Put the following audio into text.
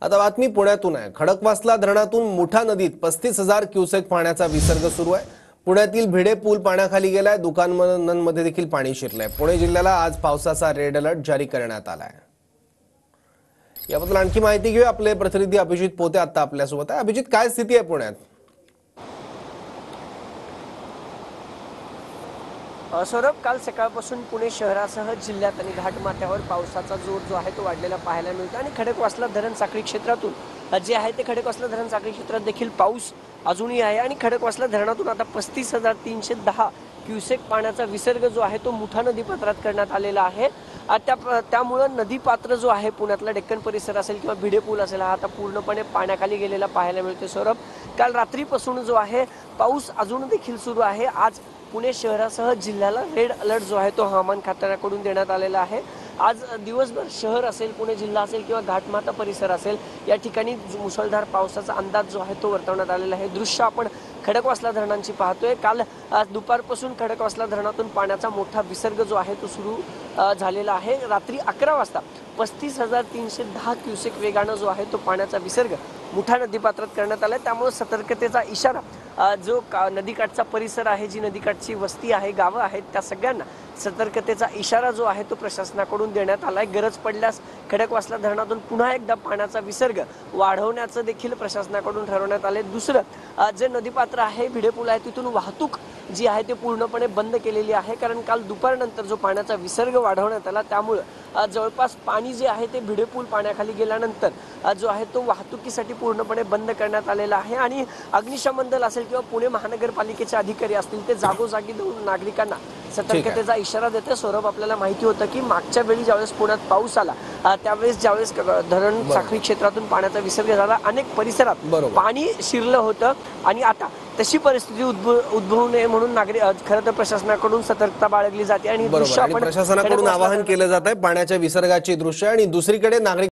आता बातमी पुण्यातून आहे। खडकवासला धरणातून मुठा नदीत 35,000 क्युसेक पाण्याचा विसर्ग सुरू आहे। पुण्यातील भिडे पूल पाण्याखाली गेलाय। दुकानांमध्ये देखील पाणी शिरलंय। पुणे जिल्ह्याला आज पावसाचा रेड अलर्ट जारी करण्यात आलाय। याबद्दल आणखी माहिती घेऊ आपले प्रतिनिधी अभिजित पोते आता आपल्यासोबत आहे। अभिजित, काय स्थिती आहे पुण्यात? सौरभ, काल सकाळपासून पुणे शहरासह जिल्ह्यात आणि घाटमाथ्यावर पावसाचा जोर जो आहे तो वाढलेला पाहायला मिळतो आणि खडकवासला धरण साखळी क्षेत्रातून जे आहे ते खडकवासला धरण साखळी क्षेत्रात देखील पाऊस अजूनही आहे आणि खडकवासला धरणातून आता 35,310 क्युसेक पाण्याचा विसर्ग जो आहे तो मुठा नदीपात्रात करण्यात आलेला आहे। त्यामुळे नदीपात्र जो आहे पुण्यातला डेक्कन परिसर असेल किंवा भिडे पूल असेल हा आता पूर्णपणे पाण्याखाली गेलेला पाहायला मिळतो। सौरभ, काल रात्रीपासून जो आहे पाऊस अजून देखील सुरू आहे। आज पुणे शहरासह जिल्ह्याला रेड अलर्ट जो आहे तो हवामान खात्याकडून देण्यात आलेला आहे। आज दिवसभर शहर असेल, पुणे जिल्हा असेल किंवा घाटमाथा परिसर असेल या ठिकाणी मुसळधार पावसाचा अंदाज जो आहे तो वर्तवण्यात आलेला आहे। दृश्य आपण खडकवासला धरणांची पाहतोय। काल दुपारपासून खडकवासला धरणातून पाण्याचा मोठा विसर्ग जो आहे तो सुरू झालेला आहे। रात्री 11 वाजता 35,310 क्युसेक वेगानं जो आहे तो पाण्याचा विसर्ग मुठा नदीपात्रात करण्यात आला। त्यामुळे सतर्कतेचा इशारा जो नदीकाठचा परिसर आहे, जी नदीकाठची वस्ती आहे, गावं आहेत, त्या सगळ्यांना सतर्कतेचा इशारा जो आहे तो प्रशासनाकडून देण्यात आलाय। गरज पडल्यास खडकवासला धरणातून पुन्हा एकदा पाण्याचा विसर्ग वाढवण्याचं देखील प्रशासनाकडून ठरवण्यात आले। दुसरं, जे नदीपात्र आहे, भिडे पूल आहे, तिथून वाहतूक जी आहे ते पूर्णपणे बंद केलेली आहे। कारण काल दुपारनंतर जो पाण्याचा विसर्ग वाढवण्यात आला त्यामुळे जवळपास पाणी जे आहे ते भिडे पूल पाण्याखाली गेल्यानंतर जो आहे तो वाहतुकीसाठी पूर्णपणे बंद करण्यात आलेला आहे। आणि अग्निशमन दल असेल किंवा पुणे महानगरपालिकेचे अधिकारी असतील ते जागोजागी जाऊन नागरिकांना सतर्कतेचा इशारा देते। सौरभ, आपल्याला माहिती होतं की मागच्या वेळी ज्यावेळेस पुण्यात पाऊस आला त्यावेळेस ज्यावेळेस धरण साखळी क्षेत्रातून पाण्याचा विसर्ग झाला, अनेक परिसरात पाणी शिरलं होतं आणि आता तशी परिस्थिती उद्भवू नये म्हणून खरं तर प्रशासनाकडून सतर्कता बाळगली जाते आणि प्रशासनाकडून आवाहन केलं जात आहे पाण्याच्या विसर्गाची दृश्य। आणि दुसरीकडे नागरिक